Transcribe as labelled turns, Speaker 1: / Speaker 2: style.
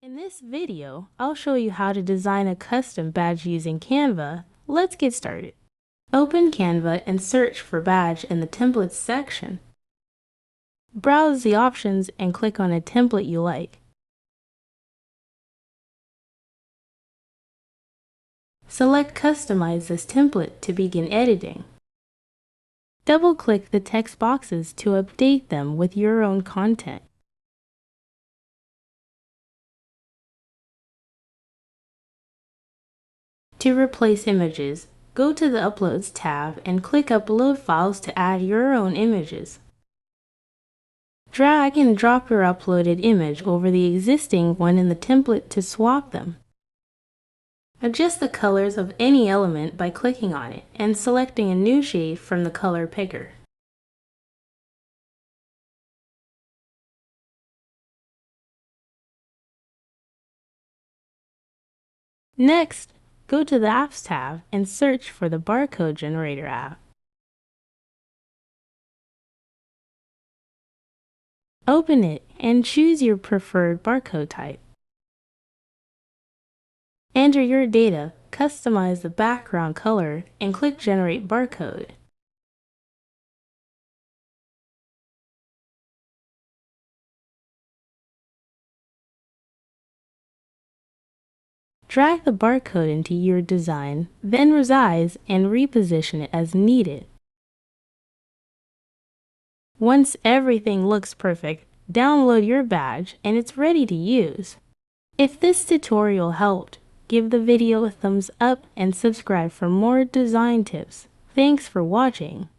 Speaker 1: In this video, I'll show you how to design a custom badge using Canva. Let's get started. Open Canva and search for badge in the templates section. Browse the options and click on a template you like. Select Customize this template to begin editing. Double-click the text boxes to update them with your own content. To replace images, go to the Uploads tab and click Upload Files to add your own images. Drag and drop your uploaded image over the existing one in the template to swap them. Adjust the colors of any element by clicking on it and selecting a new shade from the color picker. Next, go to the Apps tab and search for the Barcode Generator app. Open it and choose your preferred barcode type. Enter your data, customize the background color, and click Generate Barcode. Drag the barcode into your design, then resize and reposition it as needed. Once everything looks perfect, download your badge and it's ready to use. If this tutorial helped, give the video a thumbs up and subscribe for more design tips. Thanks for watching.